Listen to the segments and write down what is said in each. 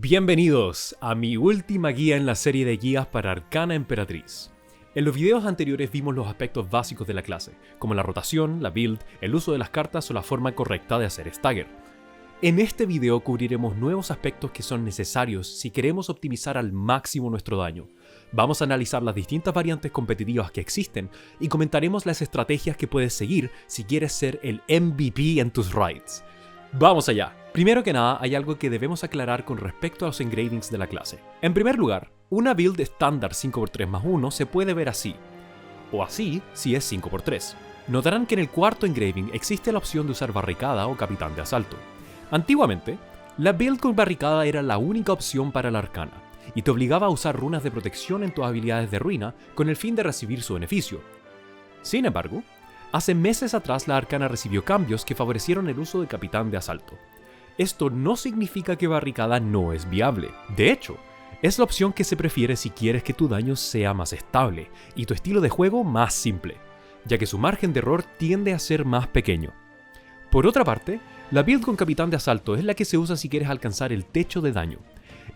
Bienvenidos a mi última guía en la serie de guías para Arcana Emperatriz. En los videos anteriores vimos los aspectos básicos de la clase, como la rotación, la build, el uso de las cartas o la forma correcta de hacer stagger. En este video cubriremos nuevos aspectos que son necesarios si queremos optimizar al máximo nuestro daño. Vamos a analizar las distintas variantes competitivas que existen y comentaremos las estrategias que puedes seguir si quieres ser el MVP en tus raids. ¡Vamos allá! Primero que nada, hay algo que debemos aclarar con respecto a los engravings de la clase. En primer lugar, una build estándar 5×3+1 se puede ver así, o así si es 5×3. Notarán que en el cuarto engraving existe la opción de usar barricada o capitán de asalto. Antiguamente, la build con barricada era la única opción para la arcana, y te obligaba a usar runas de protección en tus habilidades de ruina con el fin de recibir su beneficio. Sin embargo, hace meses atrás la arcana recibió cambios que favorecieron el uso de capitán de asalto. Esto no significa que barricada no es viable. De hecho, es la opción que se prefiere si quieres que tu daño sea más estable y tu estilo de juego más simple, ya que su margen de error tiende a ser más pequeño. Por otra parte, la build con capitán de asalto es la que se usa si quieres alcanzar el techo de daño.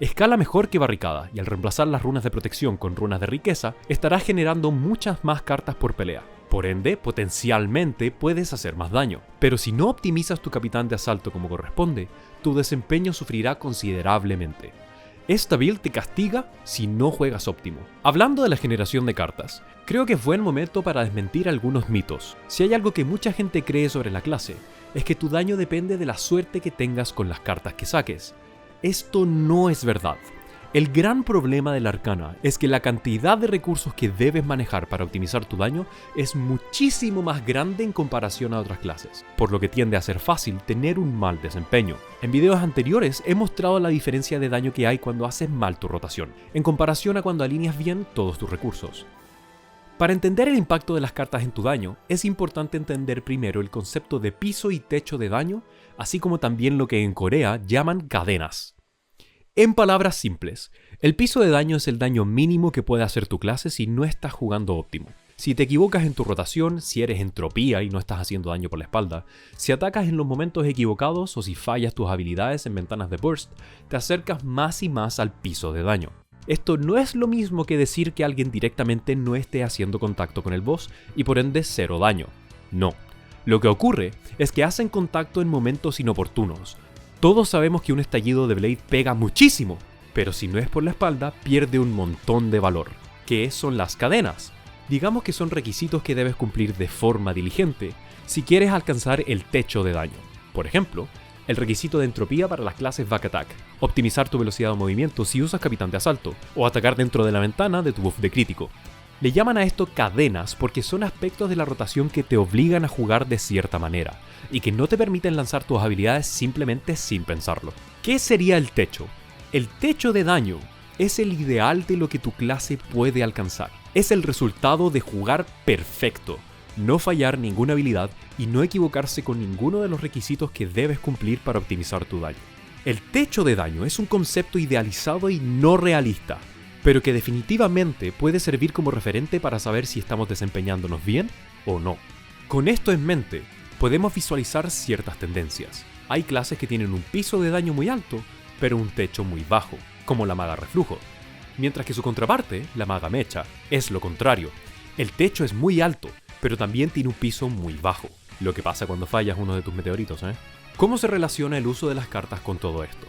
Escala mejor que barricada y al reemplazar las runas de protección con runas de riqueza, estarás generando muchas más cartas por pelea. Por ende, potencialmente puedes hacer más daño. Pero si no optimizas tu capitán de asalto como corresponde, tu desempeño sufrirá considerablemente. Esta build te castiga si no juegas óptimo. Hablando de la generación de cartas, creo que es buen momento para desmentir algunos mitos. Si hay algo que mucha gente cree sobre la clase, es que tu daño depende de la suerte que tengas con las cartas que saques. Esto no es verdad. El gran problema de la arcana es que la cantidad de recursos que debes manejar para optimizar tu daño es muchísimo más grande en comparación a otras clases, por lo que tiende a ser fácil tener un mal desempeño. En videos anteriores he mostrado la diferencia de daño que hay cuando haces mal tu rotación, en comparación a cuando alineas bien todos tus recursos. Para entender el impacto de las cartas en tu daño, es importante entender primero el concepto de piso y techo de daño, así como también lo que en Corea llaman cadenas. En palabras simples, el piso de daño es el daño mínimo que puede hacer tu clase si no estás jugando óptimo. Si te equivocas en tu rotación, si eres entropía y no estás haciendo daño por la espalda, si atacas en los momentos equivocados o si fallas tus habilidades en ventanas de burst, te acercas más y más al piso de daño. Esto no es lo mismo que decir que alguien directamente no esté haciendo contacto con el boss y por ende cero daño. No. Lo que ocurre es que hacen contacto en momentos inoportunos. Todos sabemos que un estallido de Blade pega muchísimo, pero si no es por la espalda, pierde un montón de valor. ¿Qué son las cadenas? Digamos que son requisitos que debes cumplir de forma diligente si quieres alcanzar el techo de daño. Por ejemplo, el requisito de entropía para las clases Back Attack, optimizar tu velocidad de movimiento si usas capitán de asalto, o atacar dentro de la ventana de tu buff de crítico. Le llaman a esto cadenas porque son aspectos de la rotación que te obligan a jugar de cierta manera, y que no te permiten lanzar tus habilidades simplemente sin pensarlo. ¿Qué sería el techo? El techo de daño es el ideal de lo que tu clase puede alcanzar. Es el resultado de jugar perfecto, no fallar ninguna habilidad y no equivocarse con ninguno de los requisitos que debes cumplir para optimizar tu daño. El techo de daño es un concepto idealizado y no realista, pero que definitivamente puede servir como referente para saber si estamos desempeñándonos bien o no. Con esto en mente, podemos visualizar ciertas tendencias. Hay clases que tienen un piso de daño muy alto, pero un techo muy bajo, como la maga reflujo. Mientras que su contraparte, la maga mecha, es lo contrario. El techo es muy alto, pero también tiene un piso muy bajo. Lo que pasa cuando fallas uno de tus meteoritos, ¿eh? ¿Cómo se relaciona el uso de las cartas con todo esto?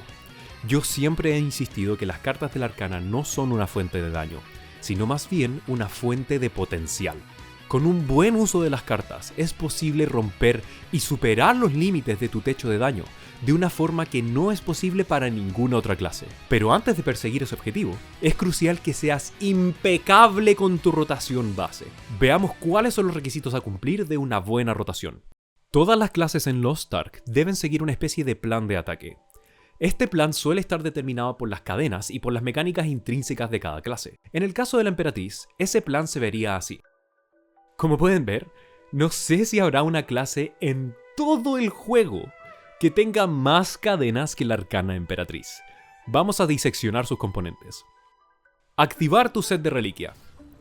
Yo siempre he insistido que las cartas de la arcana no son una fuente de daño, sino más bien una fuente de potencial. Con un buen uso de las cartas es posible romper y superar los límites de tu techo de daño de una forma que no es posible para ninguna otra clase. Pero antes de perseguir ese objetivo, es crucial que seas impecable con tu rotación base. Veamos cuáles son los requisitos a cumplir de una buena rotación. Todas las clases en Lost Ark deben seguir una especie de plan de ataque. Este plan suele estar determinado por las cadenas y por las mecánicas intrínsecas de cada clase. En el caso de la Emperatriz, ese plan se vería así. Como pueden ver, no sé si habrá una clase en todo el juego que tenga más cadenas que la Arcana Emperatriz. Vamos a diseccionar sus componentes. Activar tu set de reliquia.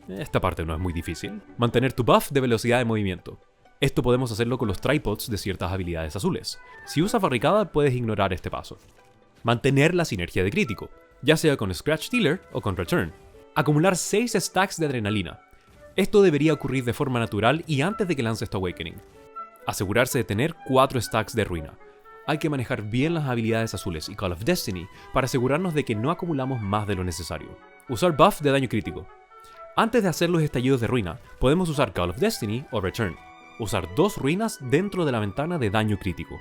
Esta parte no es muy difícil. Mantener tu buff de velocidad de movimiento. Esto podemos hacerlo con los tripods de ciertas habilidades azules. Si usas barricada, puedes ignorar este paso. Mantener la sinergia de crítico, ya sea con Scratch Dealer o con Return. Acumular 6 stacks de adrenalina. Esto debería ocurrir de forma natural y antes de que lances tu Awakening. Asegurarse de tener 4 stacks de ruina. Hay que manejar bien las habilidades azules y Call of Destiny para asegurarnos de que no acumulamos más de lo necesario. Usar buff de daño crítico. Antes de hacer los estallidos de ruina, podemos usar Call of Destiny o Return. Usar 2 ruinas dentro de la ventana de daño crítico.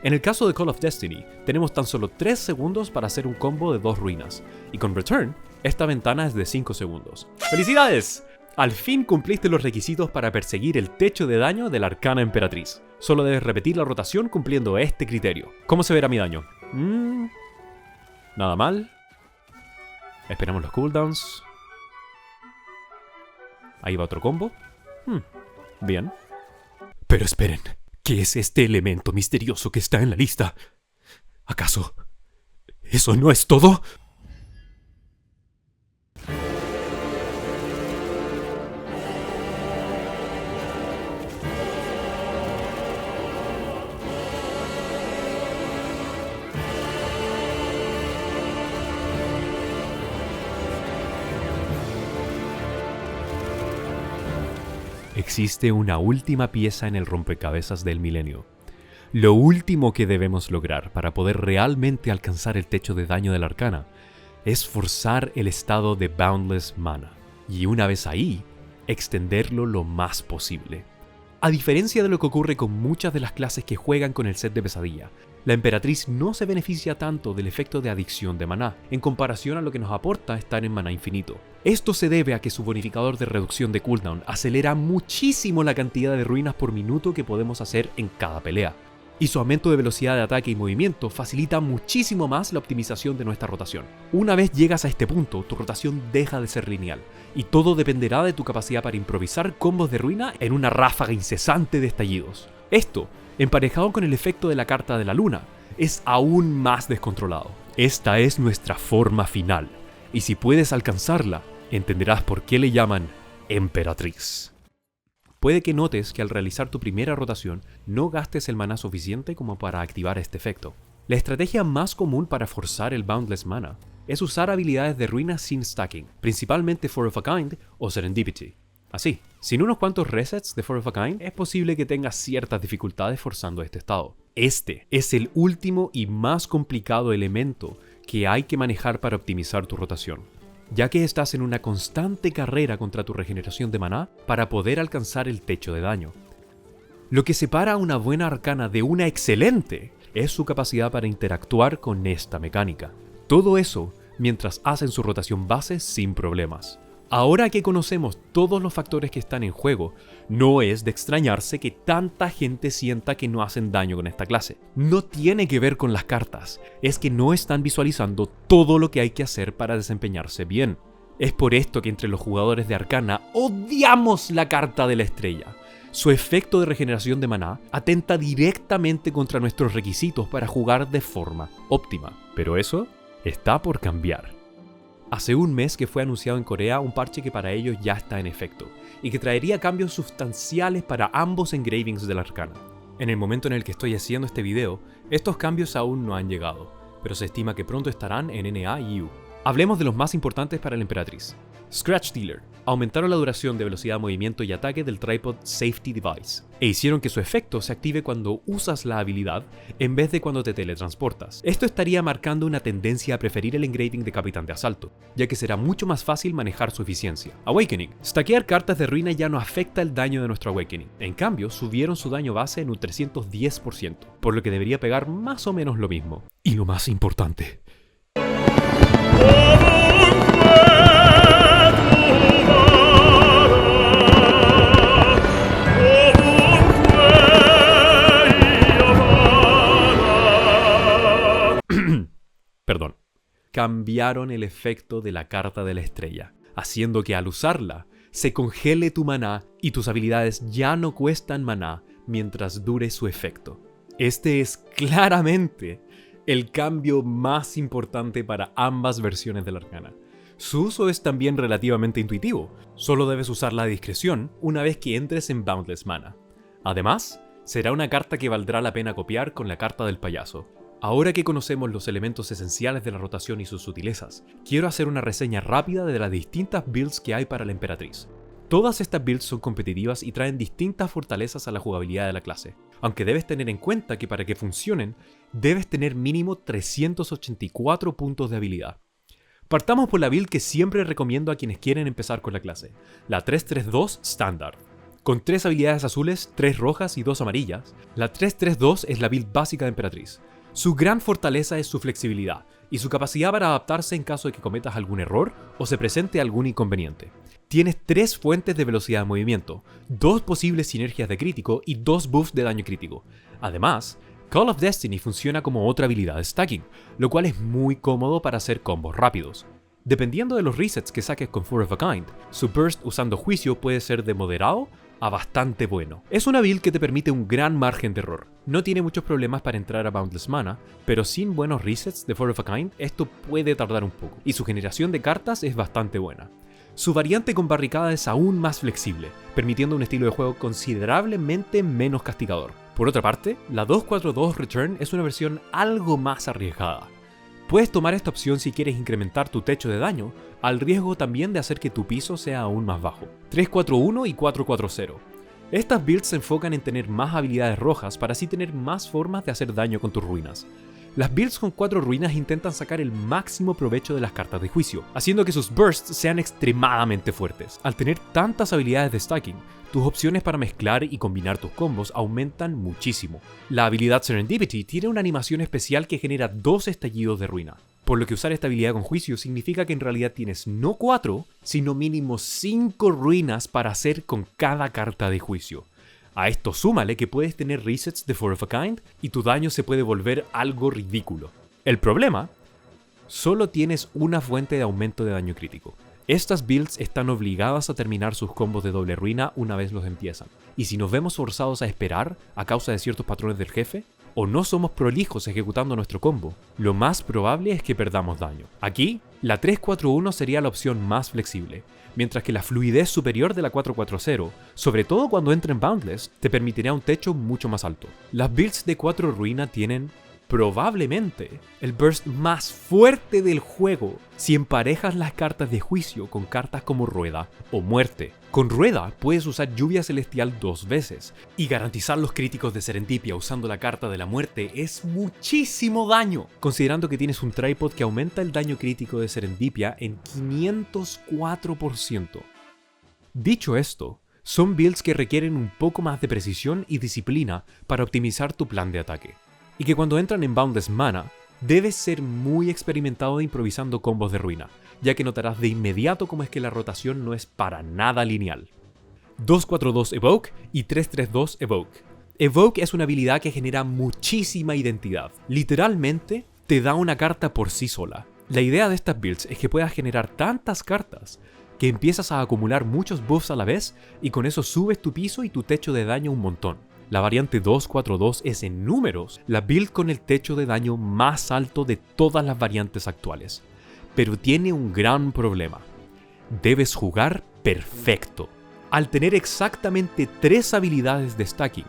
En el caso de Call of Destiny, tenemos tan solo 3 segundos para hacer un combo de 2 ruinas, y con Return, esta ventana es de 5 segundos. ¡Felicidades! Al fin cumpliste los requisitos para perseguir el techo de daño de la Arcana Emperatriz. Solo debes repetir la rotación cumpliendo este criterio. ¿Cómo se verá mi daño? Nada mal. Esperamos los cooldowns. Ahí va otro combo. Bien. Pero esperen, ¿qué es este elemento misterioso que está en la lista? ¿Acaso eso no es todo? Existe una última pieza en el rompecabezas del milenio. Lo último que debemos lograr para poder realmente alcanzar el techo de daño de la Arcana es forzar el estado de Boundless Mana, y una vez ahí, extenderlo lo más posible. A diferencia de lo que ocurre con muchas de las clases que juegan con el set de pesadilla, la Emperatriz no se beneficia tanto del efecto de adicción de maná, en comparación a lo que nos aporta estar en maná infinito. Esto se debe a que su bonificador de reducción de cooldown acelera muchísimo la cantidad de ruinas por minuto que podemos hacer en cada pelea, y su aumento de velocidad de ataque y movimiento facilita muchísimo más la optimización de nuestra rotación. Una vez llegas a este punto, tu rotación deja de ser lineal, y todo dependerá de tu capacidad para improvisar combos de ruina en una ráfaga incesante de estallidos. Esto, emparejado con el efecto de la carta de la luna, es aún más descontrolado. Esta es nuestra forma final, y si puedes alcanzarla, entenderás por qué le llaman Emperatriz. Puede que notes que al realizar tu primera rotación no gastes el maná suficiente como para activar este efecto. La estrategia más común para forzar el Boundless Mana es usar habilidades de ruina sin stacking, principalmente Four of a Kind o Serendipity. Así, sin unos cuantos resets de Four of a Kind, es posible que tengas ciertas dificultades forzando este estado. Este es el último y más complicado elemento que hay que manejar para optimizar tu rotación, ya que estás en una constante carrera contra tu regeneración de maná para poder alcanzar el techo de daño. Lo que separa a una buena arcana de una excelente es su capacidad para interactuar con esta mecánica. Todo eso mientras hacen su rotación base sin problemas. Ahora que conocemos todos los factores que están en juego, no es de extrañarse que tanta gente sienta que no hacen daño con esta clase. No tiene que ver con las cartas, es que no están visualizando todo lo que hay que hacer para desempeñarse bien. Es por esto que entre los jugadores de Arcana odiamos la carta de la estrella. Su efecto de regeneración de maná atenta directamente contra nuestros requisitos para jugar de forma óptima. Pero eso está por cambiar. Hace un mes que fue anunciado en Corea un parche que para ellos ya está en efecto, y que traería cambios sustanciales para ambos engravings de la Arcana. En el momento en el que estoy haciendo este video, estos cambios aún no han llegado, pero se estima que pronto estarán en NA y EU. Hablemos de los más importantes para la Emperatriz. Scratch Dealer. Aumentaron la duración de velocidad, movimiento y ataque del Tripod Safety Device, e hicieron que su efecto se active cuando usas la habilidad en vez de cuando te teletransportas. Esto estaría marcando una tendencia a preferir el engraving de Capitán de Asalto, ya que será mucho más fácil manejar su eficiencia. Awakening. Stackear cartas de ruina ya no afecta el daño de nuestro Awakening. En cambio, subieron su daño base en un 310%, por lo que debería pegar más o menos lo mismo. Y lo más importante, cambiaron el efecto de la carta de la estrella, haciendo que al usarla, se congele tu maná y tus habilidades ya no cuestan maná mientras dure su efecto. Este es claramente el cambio más importante para ambas versiones de la Arcana. Su uso es también relativamente intuitivo, solo debes usarla a discreción una vez que entres en Boundless Mana. Además, será una carta que valdrá la pena copiar con la carta del payaso. Ahora que conocemos los elementos esenciales de la rotación y sus sutilezas, quiero hacer una reseña rápida de las distintas builds que hay para la Emperatriz. Todas estas builds son competitivas y traen distintas fortalezas a la jugabilidad de la clase, aunque debes tener en cuenta que para que funcionen, debes tener mínimo 384 puntos de habilidad. Partamos por la build que siempre recomiendo a quienes quieren empezar con la clase, la 332 Standard. Con 3 habilidades azules, 3 rojas y 2 amarillas, la 332 es la build básica de Emperatriz. Su gran fortaleza es su flexibilidad y su capacidad para adaptarse en caso de que cometas algún error o se presente algún inconveniente. Tienes 3 fuentes de velocidad de movimiento, 2 posibles sinergias de crítico y 2 buffs de daño crítico. Además, Call of Destiny funciona como otra habilidad de stacking, lo cual es muy cómodo para hacer combos rápidos. Dependiendo de los resets que saques con Four of a Kind, su burst usando juicio puede ser de moderado a bastante bueno. Es una build que te permite un gran margen de error. No tiene muchos problemas para entrar a Boundless Mana, pero sin buenos resets de Four of a Kind esto puede tardar un poco, y su generación de cartas es bastante buena. Su variante con barricada es aún más flexible, permitiendo un estilo de juego considerablemente menos castigador. Por otra parte, la 242 Return es una versión algo más arriesgada. Puedes tomar esta opción si quieres incrementar tu techo de daño, al riesgo también de hacer que tu piso sea aún más bajo. 341 y 440. Estas builds se enfocan en tener más habilidades rojas para así tener más formas de hacer daño con tus ruinas. Las builds con 4 ruinas intentan sacar el máximo provecho de las cartas de juicio, haciendo que sus bursts sean extremadamente fuertes. Al tener tantas habilidades de stacking, tus opciones para mezclar y combinar tus combos aumentan muchísimo. La habilidad Serendipity tiene una animación especial que genera 2 estallidos de ruina, por lo que usar esta habilidad con juicio significa que en realidad tienes no 4, sino mínimo 5 ruinas para hacer con cada carta de juicio. A esto súmale que puedes tener resets de Four of a Kind y tu daño se puede volver algo ridículo. El problema, solo tienes una fuente de aumento de daño crítico. Estas builds están obligadas a terminar sus combos de doble ruina una vez los empiezan, y si nos vemos forzados a esperar a causa de ciertos patrones del jefe, o no somos prolijos ejecutando nuestro combo, lo más probable es que perdamos daño. Aquí, la 341 sería la opción más flexible, mientras que la fluidez superior de la 440, sobre todo cuando entra en Boundless, te permitirá un techo mucho más alto. Las builds de 4 ruina tienen probablemente el burst más fuerte del juego si emparejas las cartas de juicio con cartas como Rueda o Muerte. Con Rueda puedes usar Lluvia Celestial 2 veces, y garantizar los críticos de Serendipia usando la carta de la muerte es muchísimo daño, considerando que tienes un tripod que aumenta el daño crítico de Serendipia en 504%. Dicho esto, son builds que requieren un poco más de precisión y disciplina para optimizar tu plan de ataque, y que cuando entran en Boundless Mana, debes ser muy experimentado improvisando combos de ruina, ya que notarás de inmediato cómo es que la rotación no es para nada lineal. 242 Evoke y 332 Evoke. Evoke es una habilidad que genera muchísima identidad. Literalmente, te da una carta por sí sola. La idea de estas builds es que puedas generar tantas cartas que empiezas a acumular muchos buffs a la vez y con eso subes tu piso y tu techo de daño un montón. La variante 242 es en números la build con el techo de daño más alto de todas las variantes actuales, pero tiene un gran problema. Debes jugar perfecto. Al tener exactamente 3 habilidades de stacking,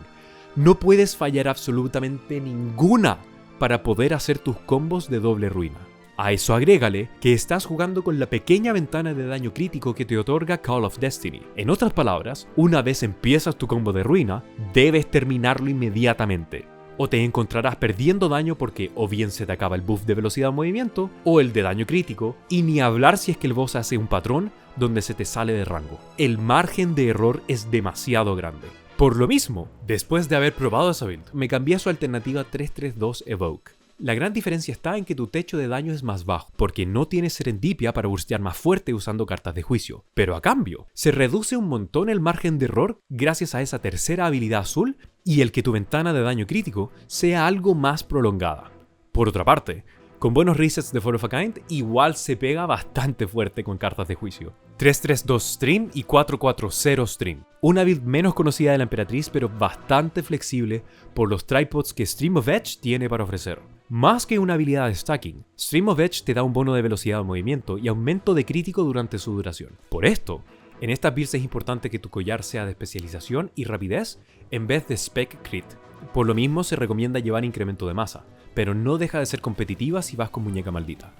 no puedes fallar absolutamente ninguna para poder hacer tus combos de doble ruina. A eso agrégale que estás jugando con la pequeña ventana de daño crítico que te otorga Call of Destiny. En otras palabras, una vez empiezas tu combo de ruina, debes terminarlo inmediatamente. O te encontrarás perdiendo daño porque o bien se te acaba el buff de velocidad de movimiento o el de daño crítico, y ni hablar si es que el boss hace un patrón donde se te sale de rango. El margen de error es demasiado grande. Por lo mismo, después de haber probado esa build, me cambié a su alternativa 332 Evoke. La gran diferencia está en que tu techo de daño es más bajo, porque no tienes Serendipia para burstear más fuerte usando cartas de juicio. Pero a cambio, se reduce un montón el margen de error gracias a esa tercera habilidad azul y el que tu ventana de daño crítico sea algo más prolongada. Por otra parte, con buenos resets de Four of a Kind, igual se pega bastante fuerte con cartas de juicio. 332 Stream y 440 Stream. Una build menos conocida de la Emperatriz, pero bastante flexible por los tripods que Stream of Edge tiene para ofrecer. Más que una habilidad de stacking, Stream of Edge te da un bono de velocidad de movimiento y aumento de crítico durante su duración. Por esto, en estas builds es importante que tu collar sea de especialización y rapidez en vez de spec crit. Por lo mismo se recomienda llevar incremento de masa, pero no deja de ser competitiva si vas con muñeca maldita.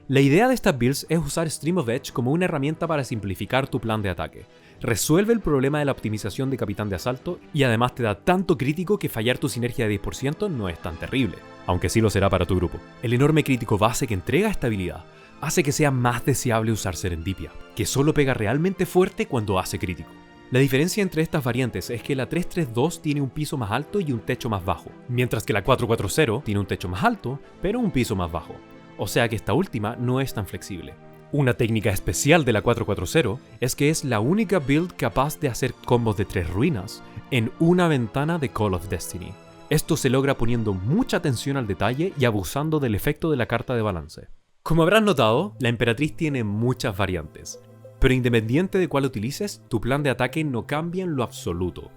La idea de estas builds es usar Stream of Edge como una herramienta para simplificar tu plan de ataque. Resuelve el problema de la optimización de Capitán de Asalto y además te da tanto crítico que fallar tu sinergia de 10% no es tan terrible, aunque sí lo será para tu grupo. El enorme crítico base que entrega estabilidad hace que sea más deseable usar Serendipia, que solo pega realmente fuerte cuando hace crítico. La diferencia entre estas variantes es que la 332 tiene un piso más alto y un techo más bajo, mientras que la 440 tiene un techo más alto, pero un piso más bajo. O sea que esta última no es tan flexible. Una técnica especial de la 440 es que es la única build capaz de hacer combos de 3 ruinas en una ventana de Call of Destiny. Esto se logra poniendo mucha atención al detalle y abusando del efecto de la carta de balance. Como habrás notado, la Emperatriz tiene muchas variantes, pero independiente de cuál utilices, tu plan de ataque no cambia en lo absoluto.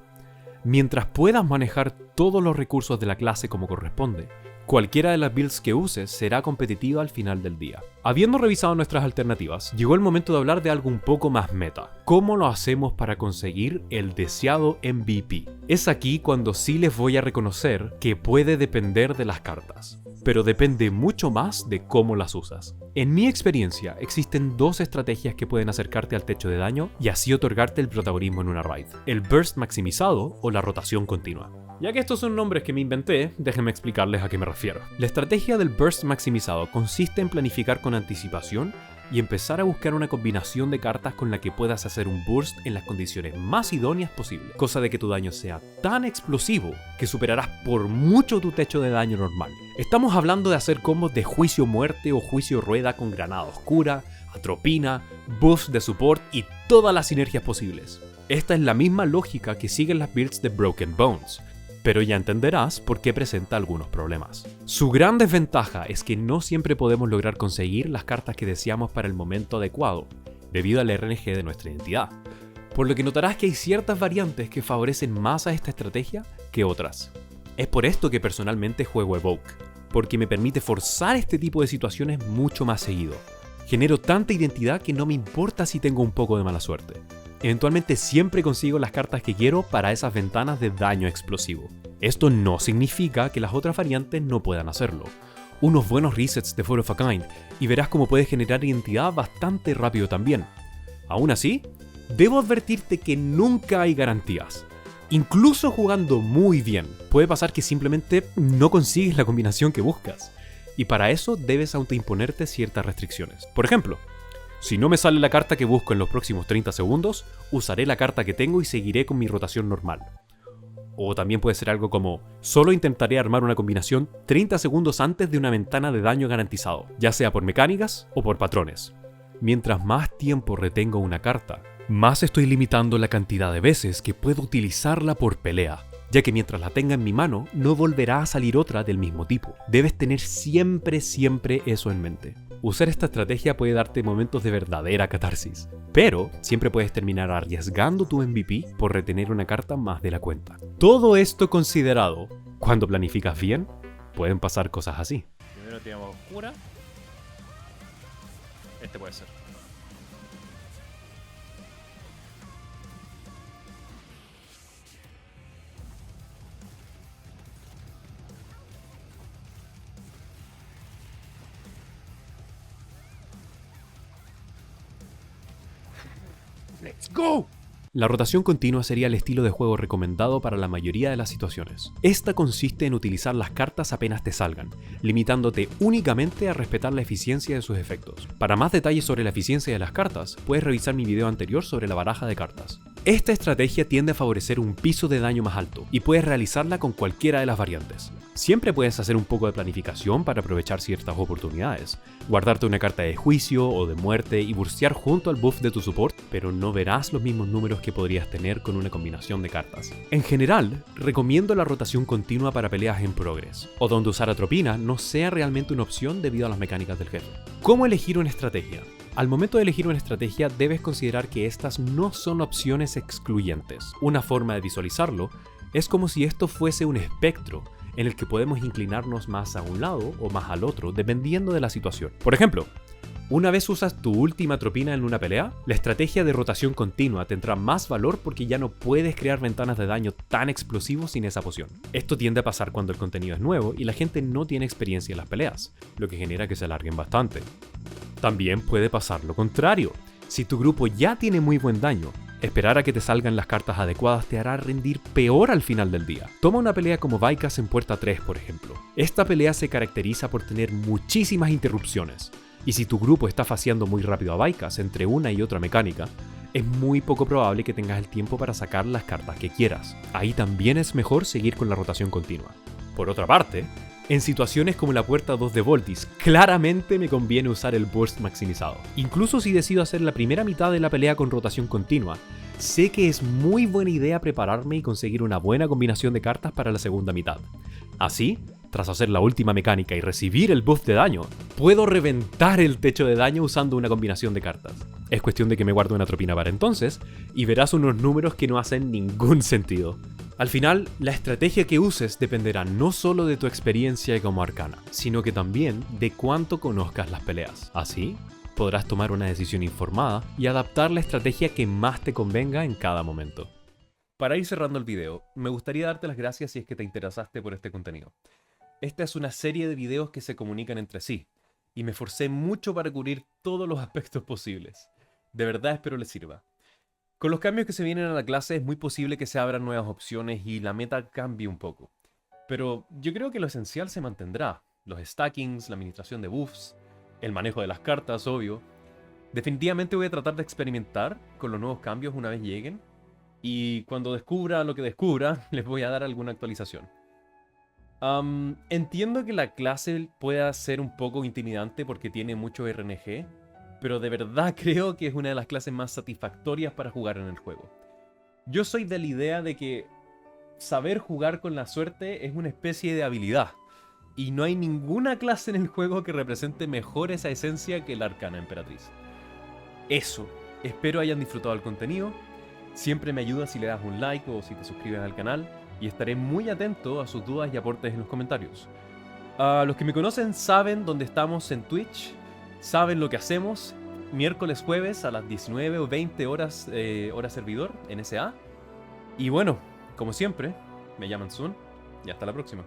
Mientras puedas manejar todos los recursos de la clase como corresponde, cualquiera de las builds que uses será competitiva al final del día. Habiendo revisado nuestras alternativas, llegó el momento de hablar de algo un poco más meta. ¿Cómo lo hacemos para conseguir el deseado MVP? Es aquí cuando sí les voy a reconocer que puede depender de las cartas, pero depende mucho más de cómo las usas. En mi experiencia, existen 2 estrategias que pueden acercarte al techo de daño y así otorgarte el protagonismo en una raid: el burst maximizado o la rotación continua. Ya que estos son nombres que me inventé, déjenme explicarles a qué me refiero. La estrategia del burst maximizado consiste en planificar con anticipación y empezar a buscar una combinación de cartas con la que puedas hacer un burst en las condiciones más idóneas posibles, cosa de que tu daño sea tan explosivo que superarás por mucho tu techo de daño normal. Estamos hablando de hacer combos de juicio muerte o juicio rueda con granada oscura, atropina, buffs de support y todas las sinergias posibles. Esta es la misma lógica que siguen las builds de Broken Bones, pero ya entenderás por qué presenta algunos problemas. Su gran desventaja es que no siempre podemos lograr conseguir las cartas que deseamos para el momento adecuado, debido al RNG de nuestra identidad, por lo que notarás que hay ciertas variantes que favorecen más a esta estrategia que otras. Es por esto que personalmente juego Evoke, porque me permite forzar este tipo de situaciones mucho más seguido. Genero tanta identidad que no me importa si tengo un poco de mala suerte. Eventualmente siempre consigo las cartas que quiero para esas ventanas de daño explosivo. Esto no significa que las otras variantes no puedan hacerlo. Unos buenos resets de Four of a Kind y verás cómo puedes generar identidad bastante rápido también. Aún así, debo advertirte que nunca hay garantías. Incluso jugando muy bien, puede pasar que simplemente no consigues la combinación que buscas. Y para eso debes autoimponerte ciertas restricciones. Por ejemplo, si no me sale la carta que busco en los próximos 30 segundos, usaré la carta que tengo y seguiré con mi rotación normal. O también puede ser algo como: solo intentaré armar una combinación 30 segundos antes de una ventana de daño garantizado, ya sea por mecánicas o por patrones. Mientras más tiempo retengo una carta, más estoy limitando la cantidad de veces que puedo utilizarla por pelea, ya que mientras la tenga en mi mano, no volverá a salir otra del mismo tipo. Debes tener siempre eso en mente. Usar esta estrategia puede darte momentos de verdadera catarsis, pero siempre puedes terminar arriesgando tu MVP por retener una carta más de la cuenta. Todo esto considerado, cuando planificas bien, pueden pasar cosas así. Primero tenemos oscura. Este puede ser. ¡Let's go! La rotación continua sería el estilo de juego recomendado para la mayoría de las situaciones. Esta consiste en utilizar las cartas apenas te salgan, limitándote únicamente a respetar la eficiencia de sus efectos. Para más detalles sobre la eficiencia de las cartas, puedes revisar mi video anterior sobre la baraja de cartas. Esta estrategia tiende a favorecer un piso de daño más alto, y puedes realizarla con cualquiera de las variantes. Siempre puedes hacer un poco de planificación para aprovechar ciertas oportunidades, guardarte una carta de juicio o de muerte y burstear junto al buff de tu support, pero no verás los mismos números que podrías tener con una combinación de cartas. En general, recomiendo la rotación continua para peleas en progress, o donde usar atropina no sea realmente una opción debido a las mecánicas del jefe. ¿Cómo elegir una estrategia? Al momento de elegir una estrategia debes considerar que estas no son opciones excluyentes. Una forma de visualizarlo es como si esto fuese un espectro en el que podemos inclinarnos más a un lado o más al otro dependiendo de la situación. Por ejemplo, Una vez usas tu última tropina en una pelea, la estrategia de rotación continua tendrá más valor porque ya no puedes crear ventanas de daño tan explosivos sin esa poción. Esto tiende a pasar cuando el contenido es nuevo y la gente no tiene experiencia en las peleas, lo que genera que se alarguen bastante. También puede pasar lo contrario. Si tu grupo ya tiene muy buen daño, esperar a que te salgan las cartas adecuadas te hará rendir peor al final del día. Toma una pelea como Vaikas en Puerta 3, por ejemplo. Esta pelea se caracteriza por tener muchísimas interrupciones. Y si tu grupo está faseando muy rápido a Vaikas entre una y otra mecánica, es muy poco probable que tengas el tiempo para sacar las cartas que quieras. Ahí también es mejor seguir con la rotación continua. Por otra parte, en situaciones como la puerta 2 de Voltis, claramente me conviene usar el burst maximizado. Incluso si decido hacer la primera mitad de la pelea con rotación continua, sé que es muy buena idea prepararme y conseguir una buena combinación de cartas para la segunda mitad. Así, tras hacer la última mecánica y recibir el buff de daño, puedo reventar el techo de daño usando una combinación de cartas. Es cuestión de que me guarde una tropina para entonces, y verás unos números que no hacen ningún sentido. Al final, la estrategia que uses dependerá no solo de tu experiencia como arcana, sino que también de cuánto conozcas las peleas. Así, podrás tomar una decisión informada y adaptar la estrategia que más te convenga en cada momento. Para ir cerrando el video, me gustaría darte las gracias si es que te interesaste por este contenido. Esta es una serie de videos que se comunican entre sí, y me esforcé mucho para cubrir todos los aspectos posibles. De verdad espero les sirva. Con los cambios que se vienen a la clase es muy posible que se abran nuevas opciones y la meta cambie un poco. Pero yo creo que lo esencial se mantendrá. Los stackings, la administración de buffs, el manejo de las cartas, obvio. Definitivamente voy a tratar de experimentar con los nuevos cambios una vez lleguen, y cuando descubra lo que descubra, les voy a dar alguna actualización. Entiendo que la clase pueda ser un poco intimidante porque tiene mucho RNG, pero de verdad creo que es una de las clases más satisfactorias para jugar en el juego. Yo soy de la idea de que saber jugar con la suerte es una especie de habilidad, y no hay ninguna clase en el juego que represente mejor esa esencia que la Arcana Emperatriz. Eso, espero hayan disfrutado el contenido. Siempre me ayuda si le das un like o si te suscribes al canal, y estaré muy atento a sus dudas y aportes en los comentarios. Los que me conocen saben dónde estamos en Twitch, saben lo que hacemos, miércoles, jueves a las 19 o 20 horas, hora servidor, NSA. Y bueno, como siempre, me llaman Sun, y hasta la próxima.